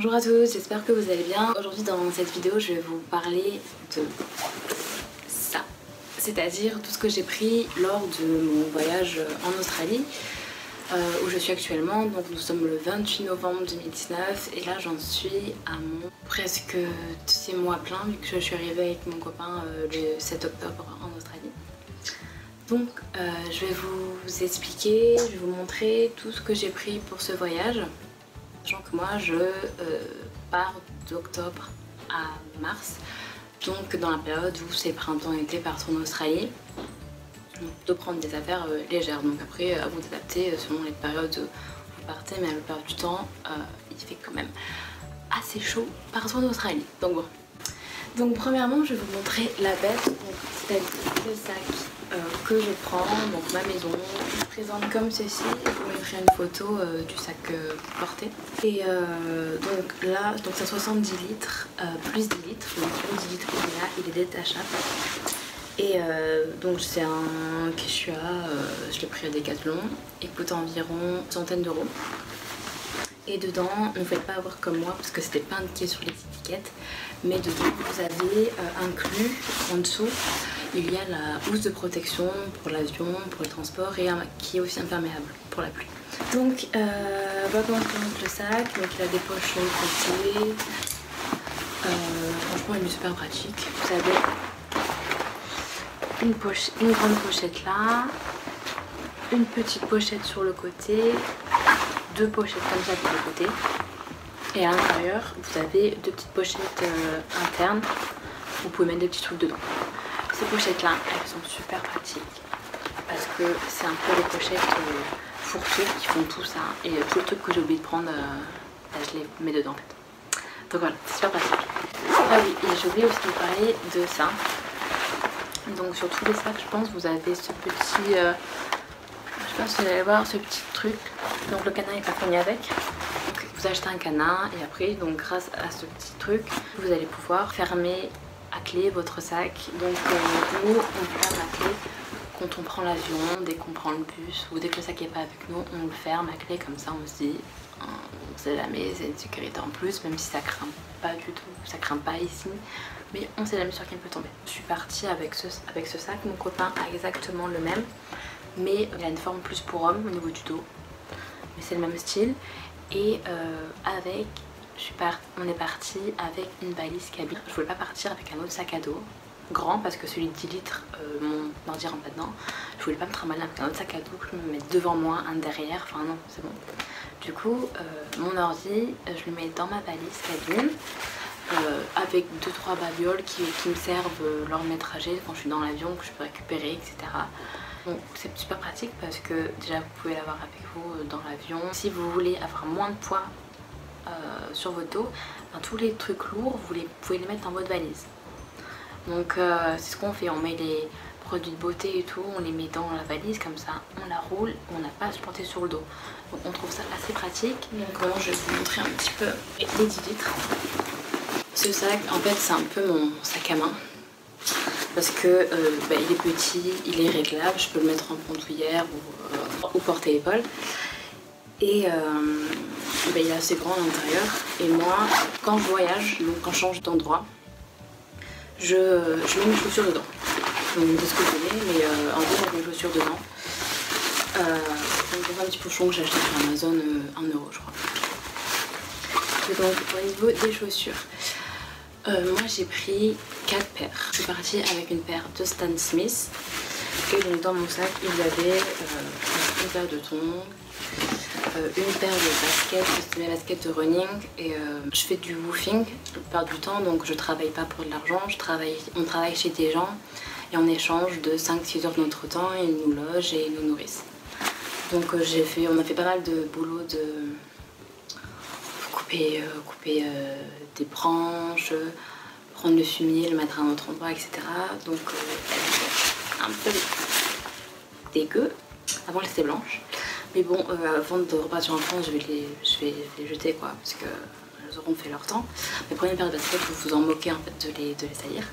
Bonjour à tous, j'espère que vous allez bien. Aujourd'hui dans cette vidéo je vais vous parler de ça, c'est-à-dire tout ce que j'ai pris lors de mon voyage en Australie où je suis actuellement. Donc nous sommes le 28 novembre 2019 et là j'en suis à mon presque 6 mois plein vu que je suis arrivée avec mon copain le 7 octobre en Australie. Donc je vais vous expliquer, je vais vous montrer tout ce que j'ai pris pour ce voyage. Sachant que moi je pars d'octobre à mars, donc dans la période où c'est printemps-été partout en Australie. Donc de prendre des affaires légères, donc après à vous d'adapter selon les périodes où vous partez, mais à la plupart du temps il fait quand même assez chaud partout en Australie. Donc bon. Donc premièrement je vais vous montrer la bête, c'est-à-dire le sac que je prends, donc ma maison. Je présente comme ceci, je vous mettrai une photo du sac que vous portez. Et donc là, donc c'est 70 litres, plus 10 litres, donc le 10 litres qu'il y a, il est détachable. Et donc c'est un Quechua, je l'ai pris à Decathlon, il coûte environ une centaine d'euros. Et dedans, ne faites pas avoir comme moi parce que c'était pas indiqué sur les étiquettes, mais dedans vous avez inclus en dessous, il y a la housse de protection pour l'avion, pour le transport et qui est aussi imperméable pour la pluie. Donc on va commencer avec le sac, donc il a des poches sur le côté, franchement il est super pratique. Vous avez une grande pochette là, une petite pochette sur le côté, deux pochettes comme ça pour le côté, et à l'intérieur vous avez deux petites pochettes internes, vous pouvez mettre des petits trucs dedans. Ces pochettes là elles sont super pratiques parce que c'est un peu les pochettes fourre-tout qui font tout ça, et tout le truc que j'ai oublié de prendre je les mets dedans en fait. Donc voilà, c'est super pratique. Ah oui, et j'ai oublié aussi de vous parler de ça. Donc sur tous les sacs je pense vous avez ce petit je sais pas si vous allez voir ce petit truc. Donc le canard est pas fourni avec. Donc vous achetez un canard et après donc grâce à ce petit truc vous allez pouvoir fermer à clé votre sac. Donc nous on ferme à clé quand on prend l'avion, dès qu'on prend le bus ou dès que le sac n'est pas avec nous, on le ferme à clé, comme ça on se dit on sait jamais, c'est une sécurité en plus, même si ça craint pas du tout, ça craint pas ici, mais on sait jamais sur qui il peut tomber. Je suis partie avec ce sac, mon copain a exactement le même, mais il a une forme plus pour homme au niveau du dos, mais c'est le même style. Et on est parti avec une valise cabine. Je voulais pas partir avec un autre sac à dos grand parce que celui de 10 litres, mon ordi rentre pas dedans. Je voulais pas me trimballer avec un autre sac à dos que je me mette devant moi, un derrière, enfin non, c'est bon. Du coup, mon ordi, je le mets dans ma valise cabine avec 2-3 babioles qui me servent lors de mes trajets quand je suis dans l'avion, que je peux récupérer, etc. Donc c'est super pratique parce que déjà vous pouvez l'avoir avec vous dans l'avion. Si vous voulez avoir moins de poids sur votre dos, tous les trucs lourds vous pouvez les mettre dans votre valise. Donc c'est ce qu'on fait, on met les produits de beauté et tout, on les met dans la valise comme ça, on la roule, on n'a pas à se porter sur le dos. Donc on trouve ça assez pratique. Donc maintenant je vais vous montrer un petit peu les 10 litres. Ce sac en fait c'est un peu mon sac à main. Parce que il est petit, il est réglable, je peux le mettre en bandoulière ou porte-épaule. Et il est assez grand à l'intérieur. Et moi, quand je voyage, donc quand je change d'endroit, je mets mes chaussures dedans. Donc de ce que je mets, mais en gros je mets mes chaussures dedans. Donc un petit pochon que j'ai acheté sur Amazon 1 euro je crois. Et donc au niveau des chaussures, moi j'ai pris 4 paires. Je suis partie avec une paire de Stan Smith. Et donc dans mon sac il y avait une paire de tongs, une paire de baskets, c'est mes baskets de running. Et je fais du woofing la plupart du temps, donc je travaille pas pour de l'argent, on travaille chez des gens et on échange de 5-6 heures de notre temps, et ils nous logent et ils nous nourrissent. Donc on a fait pas mal de boulot de couper des branches, prendre le fumier, le mettre à un autre endroit, etc. Donc un peu dégueu. Avant elles étaient blanches. Mais bon, avant de repartir en France, je vais les jeter quoi, parce que elles auront fait leur temps. Mais prenez une paire de baskets, vous vous en moquez en fait de les salir.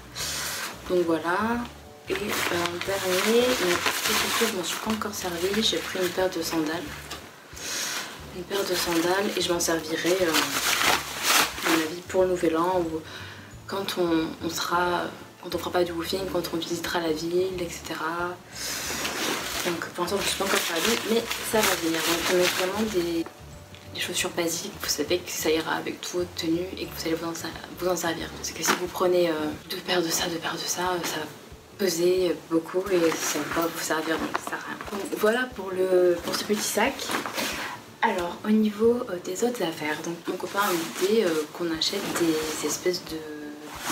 Donc voilà. Et en dernier, je m'en suis pas encore servi. J'ai pris une paire de sandales. Et je m'en servirai le nouvel an ou quand on fera pas du woofing, quand on visitera la ville, etc. Donc pour l'instant je suis pas encore sur la ville, mais ça va venir. Donc on met vraiment des chaussures basiques, vous savez que ça ira avec toute votre tenue et que vous allez vous en servir. Parce que si vous prenez deux paires de ça, ça va peser beaucoup et ça va pas vous servir, donc ça sert à rien. Donc voilà pour ce petit sac. Alors au niveau des autres affaires, donc mon copain a eu l'idée qu'on achète des espèces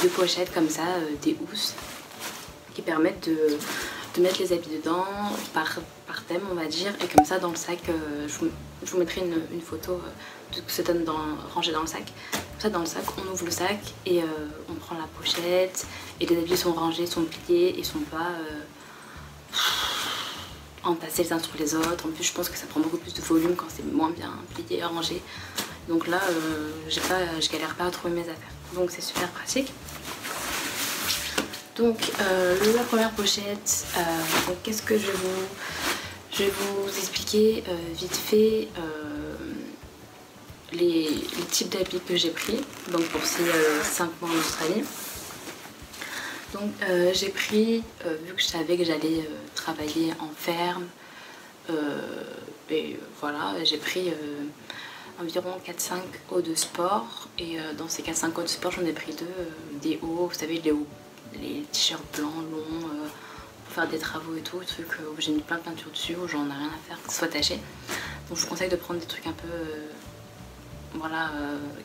de pochettes comme ça, des housses qui permettent de mettre les habits dedans par thème on va dire, et comme ça dans le sac, je vous mettrai une photo de ce que ça donne rangé dans le sac. Comme ça dans le sac on ouvre le sac et on prend la pochette et les habits sont rangés, sont pliés et sont pas entassés les uns sur les autres. En plus je pense que ça prend beaucoup plus de volume quand c'est moins bien plié et rangé. Donc là je galère pas à trouver mes affaires. Donc c'est super pratique. Donc la première pochette, qu'est-ce que je vais vous expliquer vite fait les types d'habits que j'ai pris donc pour ces 5 mois en Australie. Donc j'ai pris, vu que je savais que j'allais travailler en ferme, et voilà, j'ai pris environ 4-5 hauts de sport, et dans ces 4-5 hauts de sport j'en ai pris des hauts, vous savez les t-shirts blancs longs pour faire des travaux et tout, trucs où j'ai mis plein de peinture dessus, où j'en ai rien à faire que ce soit taché. Donc je vous conseille de prendre des trucs un peu voilà,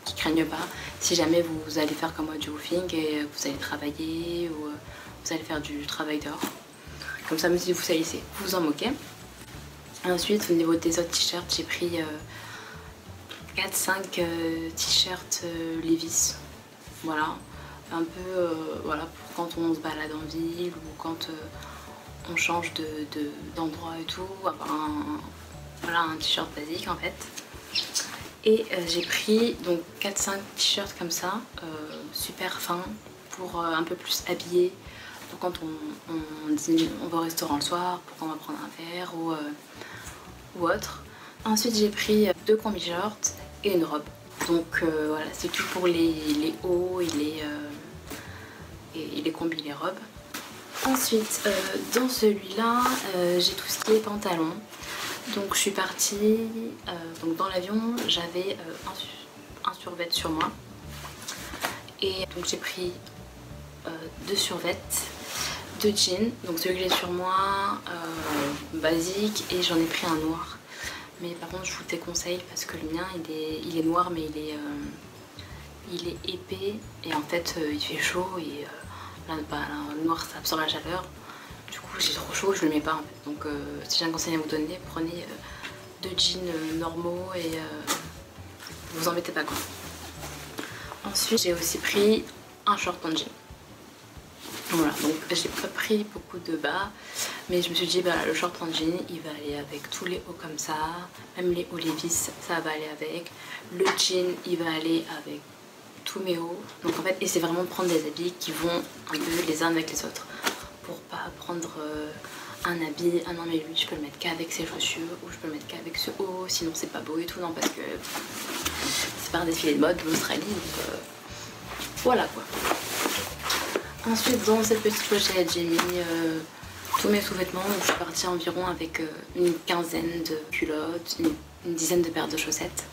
qui craignent pas si jamais vous allez faire comme moi du woofing et vous allez travailler ou vous allez faire du travail dehors. Comme ça même si vous salissez, vous en moquez. Ensuite au niveau des autres t-shirts, j'ai pris 4-5 t-shirts Levi's, voilà, un peu voilà, pour quand on se balade en ville ou quand on change d'endroit et tout, avoir voilà, un t-shirt basique en fait. Et j'ai pris donc 4-5 t-shirts comme ça, super fins, pour un peu plus habillé, pour quand on dîne, on va au restaurant le soir, pour quand on va prendre un verre ou autre. Ensuite j'ai pris 2 combi-shorts et une robe. Donc voilà, c'est tout pour les hauts et les combis, les robes. Ensuite dans celui-là j'ai tout ce qui est pantalon. Donc je suis partie, donc dans l'avion j'avais un survêt sur moi. Et donc j'ai pris 2 survêtements, 2 jeans. Donc celui que j'ai sur moi, basique, et j'en ai pris un noir. Mais par contre je vous déconseille parce que le mien il est noir mais il est épais. Et en fait il fait chaud et le noir ça absorbe la chaleur. Du coup j'ai trop chaud, je le mets pas en fait. Donc si j'ai un conseil à vous donner, prenez 2 jeans normaux et vous embêtez pas quoi. Ensuite j'ai aussi pris un short en jean. Voilà, donc j'ai pas pris beaucoup de bas, mais je me suis dit bah le short en jean il va aller avec tous les hauts comme ça, même les hauts Levi's ça va aller avec, le jean il va aller avec tous mes hauts. Donc en fait et c'est vraiment de prendre des habits qui vont un peu les uns avec les autres, pour pas prendre un habit, ah non mais lui je peux le mettre qu'avec ses chaussures ou je peux le mettre qu'avec ce haut, sinon c'est pas beau et tout, non parce que c'est pas un défilé de mode l'Australie, donc voilà quoi. Ensuite dans cette petite pochette j'ai mis tous mes sous-vêtements, donc je suis partie environ avec une quinzaine de culottes, une dizaine de paires de chaussettes.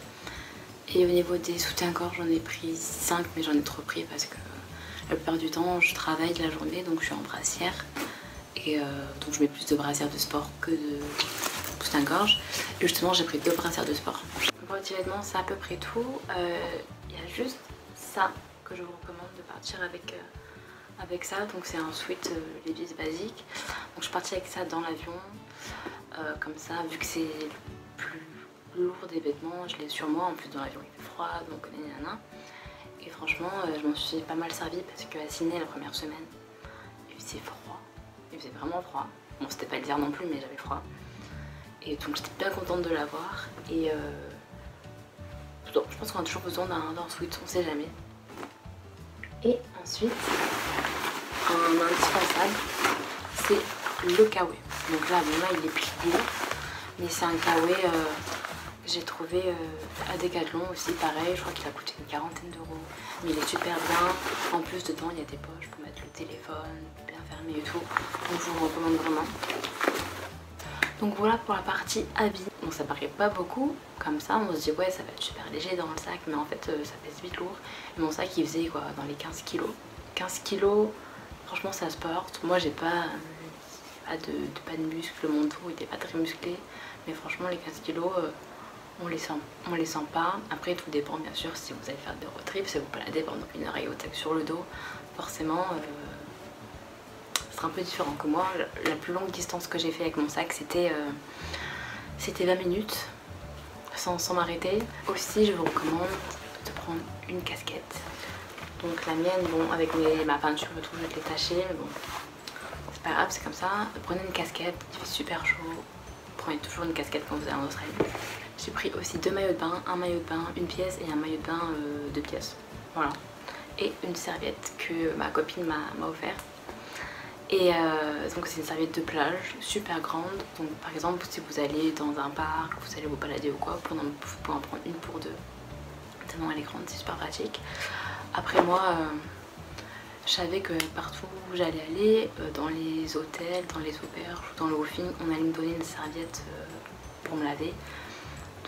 Et au niveau des soutiens-gorge j'en ai pris 5 mais j'en ai trop pris parce que la plupart du temps je travaille la journée donc je suis en brassière. Et donc je mets plus de brassières de sport que de soutien-gorge. Et justement j'ai pris 2 brassières de sport. Pour les petits vêtements c'est à peu près tout. Il y a juste ça que je vous recommande de partir avec ça. Donc c'est un sweat Levi's basique. Donc je suis partie avec ça dans l'avion. Comme ça, vu que c'est le plus lourd des vêtements, je l'ai sur moi. En plus dans l'avion il fait froid, donc nanana. Et franchement je m'en suis pas mal servie parce qu'à Sydney la première semaine il faisait froid. Il faisait vraiment froid. Bon c'était pas l'hiver non plus mais j'avais froid. Et donc j'étais bien contente de l'avoir. Et donc, je pense qu'on a toujours besoin d'un sweat, on sait jamais. Et ensuite, un indispensable, c'est le kawaii. Donc là, bon là il est plié, mais c'est un kawaii j'ai trouvé à Decathlon aussi, pareil, je crois qu'il a coûté une quarantaine d'euros. Mais il est super bien. En plus, dedans, il y a des poches pour mettre le téléphone, bien fermé et tout. Donc, je vous le recommande vraiment. Donc voilà pour la partie habits. Bon, ça paraît pas beaucoup, comme ça, on se dit ouais, ça va être super léger dans le sac, mais en fait, ça pèse vite lourd. Et mon sac, il faisait quoi, dans les 15 kilos. 15 kilos, franchement, ça se porte. Moi, j'ai pas de muscles, mon dos, il était pas très musclé. Mais franchement, les 15 kilos, on les sent pas. Après, tout dépend bien sûr si vous allez faire des road trips, si vous baladez pendant une oreille au sac sur le dos, forcément ce sera un peu différent que moi. La plus longue distance que j'ai fait avec mon sac, c'était 20 minutes sans m'arrêter. Aussi, je vous recommande de prendre une casquette. Donc la mienne, bon, avec ma peinture et tout, je vais te les tacher, mais bon, c'est pas grave, c'est comme ça. Prenez une casquette, il fait super chaud. Prenez toujours une casquette quand vous allez en Australie. J'ai pris aussi 2 maillots de bain, un maillot de bain, une pièce et un maillot de bain 2 pièces. Voilà. Et une serviette que ma copine m'a offert. Et donc c'est une serviette de plage super grande. Donc par exemple si vous allez dans un parc, vous allez vous balader ou quoi, vous pouvez en prendre une pour deux. Tellement elle est grande, c'est super pratique. Après moi, je savais que partout où j'allais aller, dans les hôtels, dans les auberges ou dans le woofing, on allait me donner une serviette pour me laver.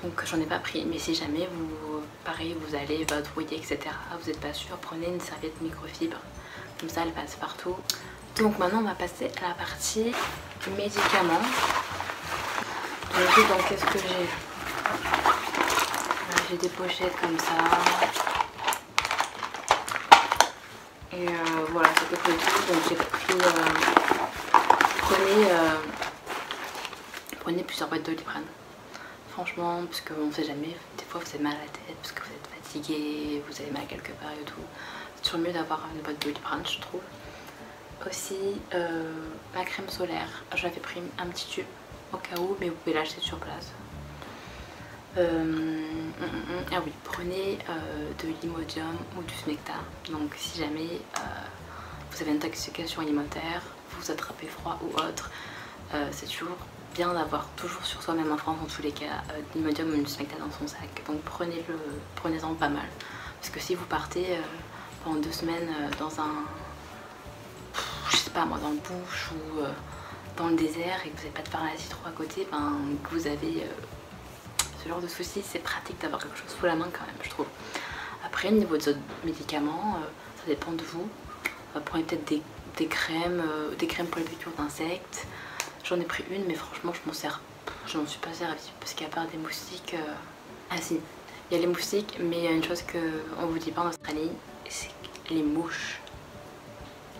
Donc j'en ai pas pris, mais si jamais vous, pareil, vous allez vadrouiller, etc., vous n'êtes pas sûr, prenez une serviette microfibre. Comme ça elle passe partout. Donc maintenant on va passer à la partie médicaments. Donc qu'est-ce que j'ai? J'ai des pochettes comme ça. Et voilà, c'était peu tout. Donc j'ai pris... prenez plusieurs boîtes de Doliprane. Franchement, parce qu'on sait jamais, des fois vous avez mal à la tête, parce que vous êtes fatigué, vous avez mal quelque part et tout. C'est toujours mieux d'avoir une boîte de Doliprane, je trouve. Aussi la crème solaire, j'avais pris un petit tube au cas où, mais vous pouvez l'acheter sur place. Ah oui, prenez de l'Imodium ou du Smecta. Donc si jamais vous avez une intoxication alimentaire, vous attrapez froid ou autre, c'est toujours bien d'avoir toujours sur soi, même en France dans tous les cas, de l'Imodium ou du Smecta dans son sac. Donc prenez-en pas mal. Parce que si vous partez pendant 2 semaines dans un... je sais pas moi, dans le bush ou dans le désert et que vous n'avez pas de pharmacie trop à côté, ben, que vous avez ce genre de soucis, c'est pratique d'avoir quelque chose sous la main quand même, je trouve. Après, au niveau des autres médicaments, ça dépend de vous. Prenez peut-être des crèmes pour les piqûres d'insectes. J'en ai pris une, mais franchement, je m'en suis pas servie parce qu'à part des moustiques, ah si, il y a les moustiques, mais il y a une chose qu'on vous dit pas en Australie, c'est les mouches.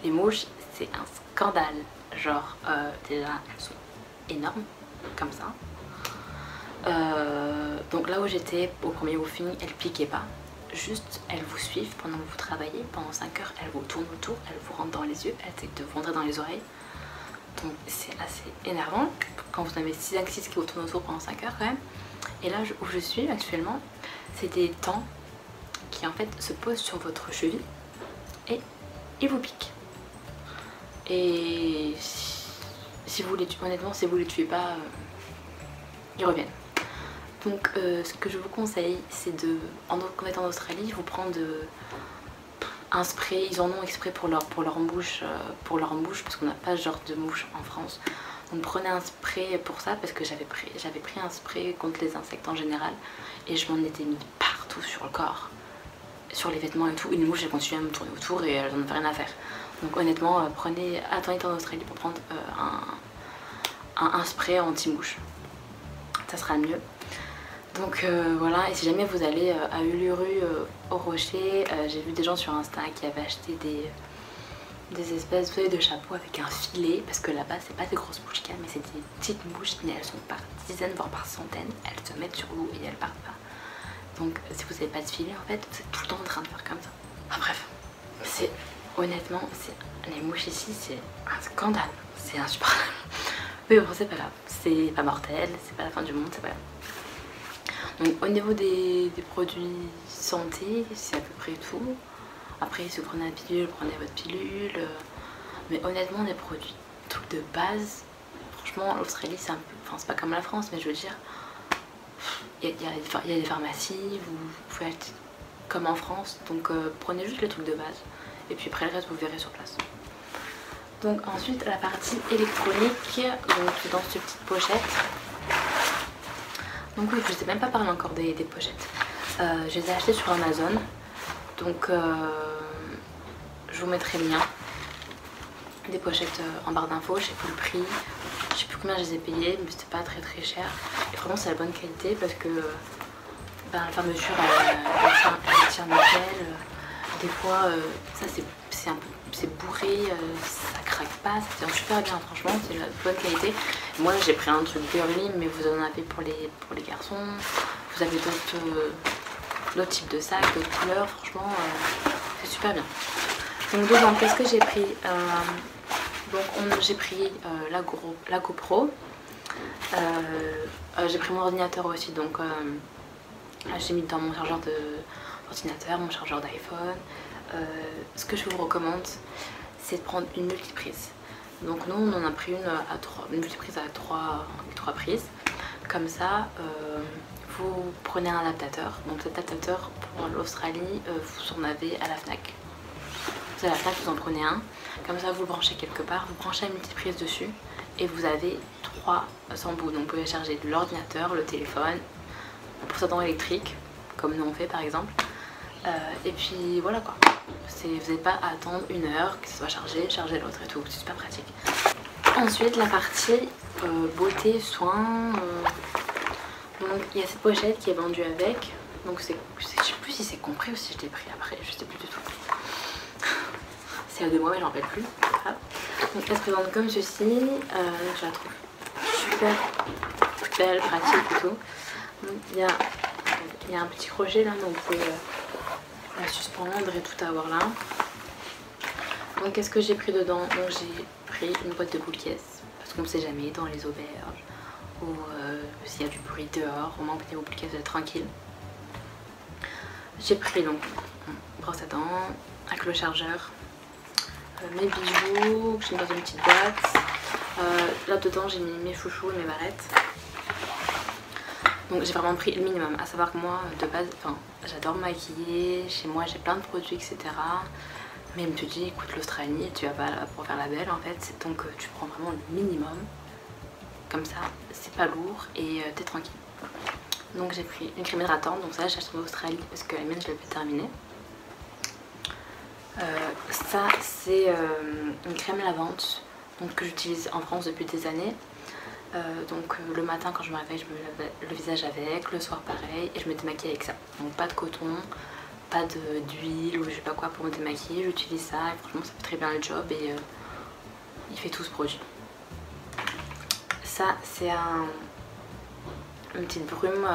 Les mouches, c'est un scandale. Genre, déjà, elles sont énormes, comme ça. Donc là où j'étais, au premier woofing, elles piquaient pas. Juste, elles vous suivent pendant que vous travaillez. Pendant 5 heures, elles vous tournent autour, elles vous rentrent dans les yeux, elles essaient de vous rentrer dans les oreilles. Donc c'est assez énervant quand vous avez 6 axes qui vous tournent autour pendant 5 heures quand même. Et là où je suis actuellement, c'est des dents qui en fait se posent sur votre cheville et ils vous piquent. Et si vous les tuez, honnêtement, si vous les tuez pas, ils reviennent. Donc ce que je vous conseille, c'est de, quand vous êtes en Australie, vous prendre un spray. Ils en ont exprès pour leur mouche, parce qu'on n'a pas ce genre de mouche en France. Donc prenez un spray pour ça, parce que j'avais pris un spray contre les insectes en général et je m'en étais mis partout sur le corps, sur les vêtements et tout. Une mouche, elle continuait à me tourner autour et j'en avais rien à faire. Donc honnêtement, attendez en Australie pour prendre un spray anti-mouche. Ça sera mieux. Donc voilà, et si jamais vous allez à Uluru, au Rocher, j'ai vu des gens sur Insta qui avaient acheté des espèces de chapeaux avec un filet, parce que là-bas c'est pas des grosses mouches qu'il y a, mais c'est des petites mouches, mais elles sont par dizaines voire par centaines, elles se mettent sur vous et elles partent pas. Donc si vous n'avez pas de filet, en fait vous êtes tout le temps en train de faire comme ça. Enfin bref, c'est honnêtement, les mouches ici c'est un scandale, c'est insupportable. Mais bon, c'est pas grave, c'est pas mortel, c'est pas la fin du monde, c'est pas grave. Donc au niveau des produits santé, c'est à peu près tout. Après, si vous prenez la pilule, prenez votre pilule. Mais honnêtement, les produits, trucs de base, franchement, l'Australie, c'est un peu... Enfin, c'est pas comme la France, mais je veux dire, il y a des pharmacies, vous pouvez acheter comme en France, donc prenez juste les trucs de base et puis après le reste vous verrez sur place. Donc ensuite la partie électronique, donc c'est dans cette petite pochette. Donc oui, je ne sais même pas parler encore des pochettes. Je les ai achetées sur Amazon, donc je vous mettrai le lien. Des pochettes en barre d'infos, je sais plus le prix, je sais plus combien je les ai payées, mais c'était pas très cher. Et vraiment c'est la bonne qualité parce que la fermeture elle tient nickel. Des fois ça c'est bourré, ça craque pas, ça tient super bien, franchement c'est la bonne qualité. Moi j'ai pris un truc girly, mais vous en avez pour les garçons, vous avez d'autres types de sacs, d'autres couleurs, franchement c'est super bien. Donc dedans qu'est-ce que j'ai pris? Donc j'ai pris la GoPro, j'ai pris mon ordinateur aussi, donc j'ai mis dans mon chargeur d'ordinateur, mon chargeur d'iPhone. Ce que je vous recommande, c'est de prendre une multiprise. Donc nous on en a pris une multiprise avec trois prises. Comme ça, vous prenez un adaptateur. Donc cet adaptateur pour l'Australie, vous en avez à la FNAC. Vous allez à la FNAC, vous en prenez un. Comme ça vous le branchez quelque part, vous branchez la multiprise dessus et vous avez 3 embouts. Donc vous pouvez charger l'ordinateur, le téléphone, pour sa dent électrique, comme nous on fait par exemple. Et puis voilà quoi. Vous n'avez pas à attendre 1 heure que ça soit charger l'autre et tout, c'est super pratique. Ensuite la partie beauté, soins. Donc il y a cette pochette qui est vendue avec. Donc je sais plus si c'est compris ou si je l'ai pris après, je sais plus du tout. C'est à 2 mois mais j'en rappelle plus. Voilà. Donc elle se présente comme ceci, je la trouve super belle, pratique et tout. Donc il y a un petit crochet là, donc vous pouvez la suspendre et tout avoir là. Donc qu'est-ce que j'ai pris dedans? Donc j'ai pris une boîte de boules caisses, parce qu'on ne sait jamais dans les auberges ou s'il y a du bruit dehors, au moins vous boules caisses, vous êtes tranquille. J'ai pris donc une brosse à dents avec le chargeur, mes bijoux que j'ai mis dans une petite boîte. Là dedans j'ai mis mes chouchous et mes barrettes. Donc j'ai vraiment pris le minimum, à savoir que moi de base, j'adore me maquiller, chez moi j'ai plein de produits etc. Mais il me dit écoute l'Australie tu vas pas là pour faire la belle en fait, donc tu prends vraiment le minimum. Comme ça c'est pas lourd et t'es tranquille. Donc j'ai pris une crème hydratante, donc ça j'ai acheté en Australie parce que la mienne je l'ai fait terminer. Ça c'est une crème lavante donc, que j'utilise en France depuis des années. Donc le matin quand je me réveille je me lave le visage avec, le soir pareil et je me démaquille avec ça. Donc pas de coton, pas d'huile ou je sais pas quoi pour me démaquiller, j'utilise ça et franchement ça fait très bien le job et il fait tout ce produit. Ça c'est une petite brume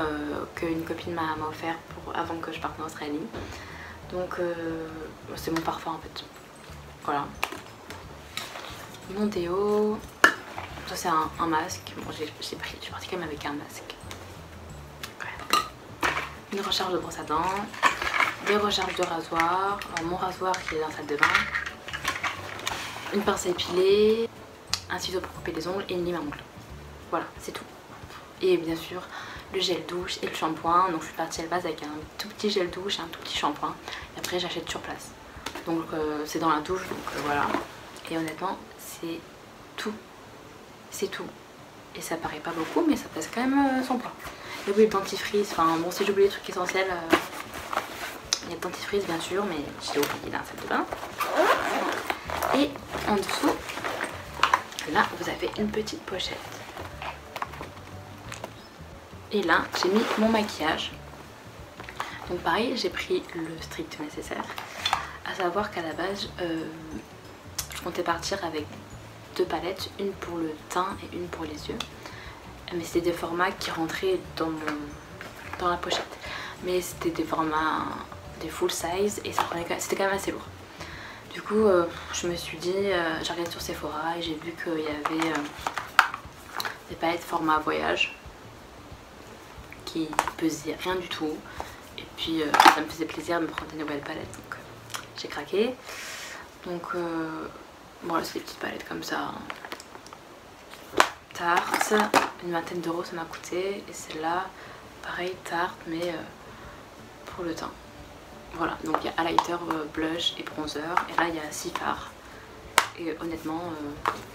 qu'une copine m'a offert avant que je parte en Australie. Donc c'est mon parfum en fait. Voilà. Mon déo. Ça c'est un masque. Bon je suis partie quand même avec un masque. Ouais. Une recharge de brosse à dents. Des recharges de rasoir. Alors, mon rasoir qui est dans la salle de bain. Une pince à épiler. Un ciseau pour couper les ongles et une lime à ongles. Voilà, c'est tout. Et bien sûr le gel douche et le shampoing. Donc je suis partie à la base avec un tout petit gel douche et un tout petit shampoing. Et après j'achète sur place. Donc c'est dans la douche, donc voilà. Et honnêtement c'est tout. C'est tout. Et ça paraît pas beaucoup mais ça pèse quand même son poids. Et oui le dentifrice, enfin bon si j'ai oublié les trucs essentiels, il y a le dentifrice bien sûr mais j'ai oublié dans la salle de bain. Et en dessous, là vous avez une petite pochette. Et là j'ai mis mon maquillage. Donc pareil j'ai pris le strict nécessaire. À savoir qu'à la base je comptais partir avec 2 palettes, une pour le teint et une pour les yeux. Mais c'était des formats qui rentraient dans la pochette. Mais c'était des formats des full size et c'était quand même assez lourd. Du coup je me suis dit, j'ai regardé sur Sephora et j'ai vu qu'il y avait des palettes format voyage qui pesaient rien du tout. Et puis ça me faisait plaisir de me prendre des nouvelles palettes. Donc j'ai craqué. Donc voilà, c'est des petites palettes comme ça. Tarte, une vingtaine d'euros ça m'a coûté. Et celle-là, pareil tarte mais pour le teint. Voilà, donc il y a highlighter, blush et bronzer. Et là il y a 6 fards. Et honnêtement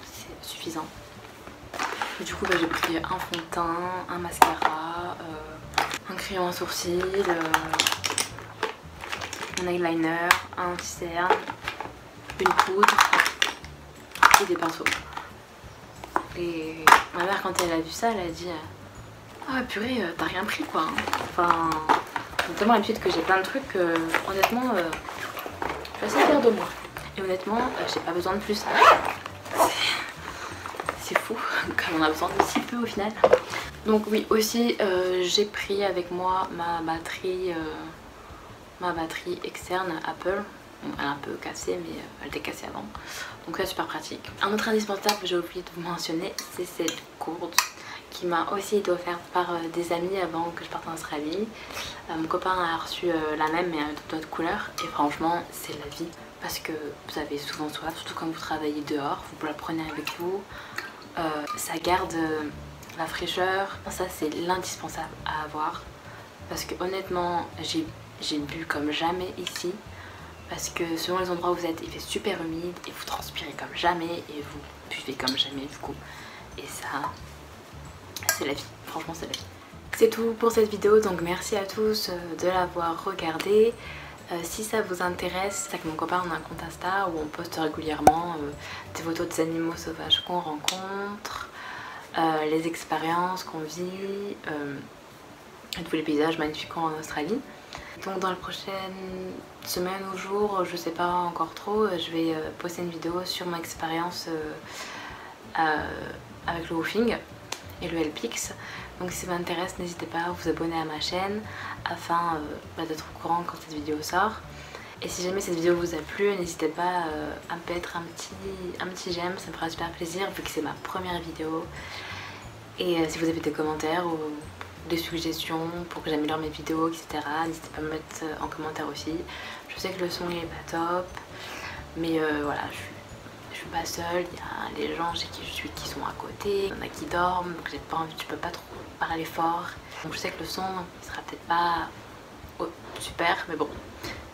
c'est suffisant. Et du coup j'ai pris un fond de teint, un mascara, un crayon à sourcils, un eyeliner, un cerne, une poudre et des pinceaux. Et ma mère quand elle a vu ça, elle a dit ah purée, t'as rien pris quoi. Enfin, j'ai tellement l'habitude que j'ai plein de trucs, honnêtement, je suis assez fière de moi. Et honnêtement, j'ai pas besoin de plus. C'est fou, comme on a besoin de si peu au final. Donc oui, aussi j'ai pris avec moi ma batterie externe Apple. Bon, elle est un peu cassée mais elle était cassée avant. Donc c'est super pratique. Un autre indispensable que j'ai oublié de vous mentionner, c'est cette gourde qui m'a aussi été offerte par des amis avant que je parte en Australie. Mon copain a reçu la même mais d'autres couleurs et franchement c'est la vie. Parce que vous avez souvent soif, surtout quand vous travaillez dehors, vous la prenez avec vous. Ça garde la fraîcheur, ça c'est l'indispensable à avoir. Parce que honnêtement j'ai bu comme jamais ici. Parce que selon les endroits où vous êtes, il fait super humide et vous transpirez comme jamais et vous buvez comme jamais du coup. Et ça, c'est la vie, franchement c'est la vie. C'est tout pour cette vidéo, donc merci à tous de l'avoir regardée. Si ça vous intéresse, c'est avec mon copain on a un compte Insta où on poste régulièrement des photos des animaux sauvages qu'on rencontre, les expériences qu'on vit, tous les paysages magnifiques en Australie. Donc dans les prochaines semaines ou jours, je sais pas encore trop, je vais poster une vidéo sur mon expérience avec le woofing et le LPX. Donc si ça vous intéresse, n'hésitez pas à vous abonner à ma chaîne afin d'être au courant quand cette vidéo sort. Et si jamais cette vidéo vous a plu, n'hésitez pas à me mettre un petit j'aime, ça me fera super plaisir vu que c'est ma première vidéo. Et si vous avez des commentaires ou des suggestions pour que j'améliore mes vidéos, etc., n'hésitez pas à me mettre en commentaire aussi. Je sais que le son il est pas top, mais voilà, je suis pas seule, il y a les gens chez qui je suis qui sont à côté, il y en a qui dorment, donc j'ai pas envie, je peux pas trop parler fort. Donc je sais que le son il sera peut-être pas super, mais bon,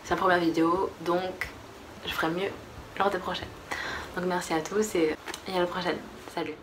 c'est ma première vidéo, donc je ferai mieux lors des prochaines. Donc merci à tous et à la prochaine. Salut!